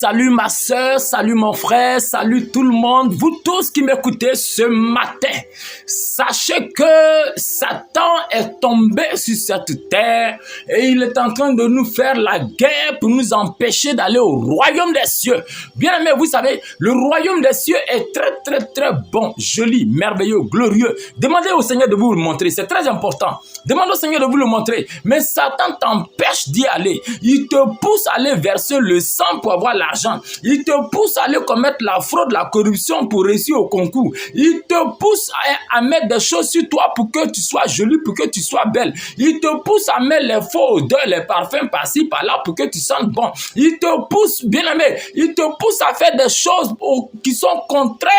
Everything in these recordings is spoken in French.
Salut ma soeur, salut mon frère, salut tout le monde, vous tous qui m'écoutez ce matin. Sachez que Satan est tombé sur cette terre et il est en train de nous faire la guerre pour nous empêcher d'aller au royaume des cieux. Bien aimé, vous savez, le royaume des cieux est très bon, joli, merveilleux, glorieux. Demandez au Seigneur de vous le montrer, c'est très important. Demandez au Seigneur de vous le montrer. Mais Satan t'empêche d'y aller. Il te pousse à aller verser le sang pour avoir l'argent. Il te pousse à aller commettre la fraude, la corruption pour réussir au concours. Il te pousse à mettre des choses sur toi pour que tu sois jolie, pour que tu sois belle. Il te pousse à mettre les faux odeurs, les parfums par-ci, par-là pour que tu sentes bon. Il te pousse, bien aimé, il te pousse à faire des choses qui sont contraires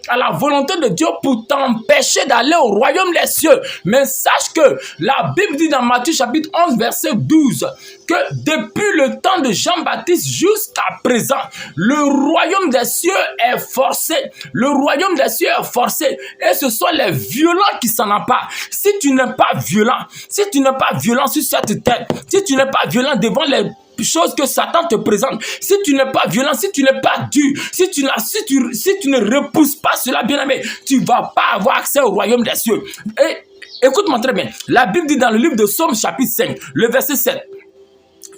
à la volonté de Dieu pour t'empêcher d'aller au royaume des cieux. Mais sache que la Bible dit dans Matthieu chapitre 11 verset 12 que depuis le temps de Jean-Baptiste jusqu'à présent, le royaume des cieux est forcé. Le royaume des cieux est forcé. Et ce sont les violents qui s'en emparent. Si tu n'es pas violent, si tu n'es pas violent sur cette terre, si tu n'es pas violent devant les choses que Satan te présente, si tu n'es pas violent, si tu n'es pas dur, si tu ne repousses pas cela, bien aimé, tu ne vas pas avoir accès au royaume des cieux. Et écoute-moi très bien. La Bible dit dans le livre de Psaume chapitre 5, le verset 7.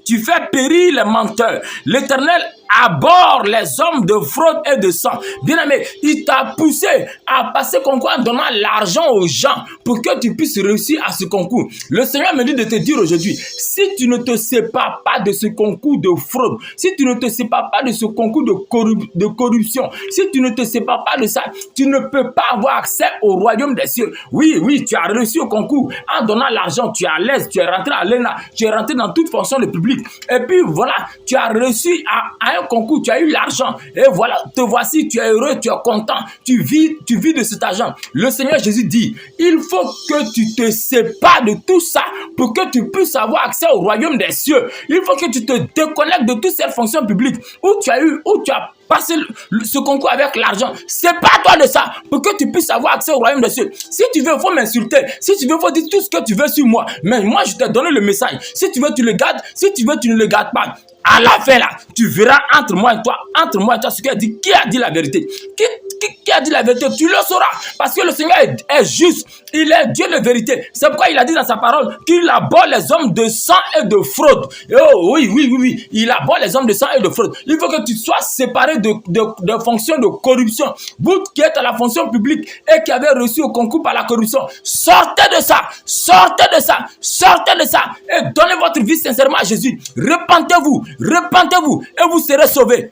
Tu fais périr les menteurs. L'Éternel abhorre les hommes de fraude et de sang. Bien aimé, il t'a poussé à passer concours en donnant l'argent aux gens pour que tu puisses réussir à ce concours. Le Seigneur me dit de te dire aujourd'hui, si tu ne te sépares pas de ce concours de fraude, si tu ne te sépares pas de ce concours de corruption, si tu ne te sépares pas de ça, tu ne peux pas avoir accès au royaume des cieux. Oui, tu as réussi au concours en donnant l'argent, tu es à l'aise, tu es rentré à l'ENA, tu es rentré dans toute fonction de public. Et puis voilà, tu as réussi à un concours, tu as eu l'argent. Et voilà, te voici, tu es heureux, tu es content, tu vis de cet argent. Le Seigneur Jésus dit, il faut que tu te sépares de tout ça pour que tu puisses avoir accès au royaume des cieux. Il faut que tu te déconnectes de toutes ces fonctions publiques où tu as passé ce concours avec l'argent. Sépare-toi de ça pour que tu puisses avoir accès au royaume des cieux. Si tu veux, il faut m'insulter. Si tu veux, il faut dire tout ce que tu veux sur moi. Mais moi, je t'ai donné le message. Si tu veux, tu le gardes. Si tu veux, tu ne le gardes pas. À la fin, là, tu verras entre moi et toi, ce qu'il a dit. Qui a dit la vérité? Qui a dit la vérité? Tu le sauras. Parce que le Seigneur est juste. Il est Dieu de vérité. C'est pourquoi il a dit dans sa parole qu'il abhorre les hommes de sang et de fraude. Oh, oui. Il abhorre les hommes de sang et de fraude. Il faut que tu sois séparé de fonctions de corruption. Vous qui êtes à la fonction publique et qui avez reçu au concours par la corruption, sortez de ça. Et donnez votre vie sincèrement à Jésus. Repentez-vous et vous serez sauvés.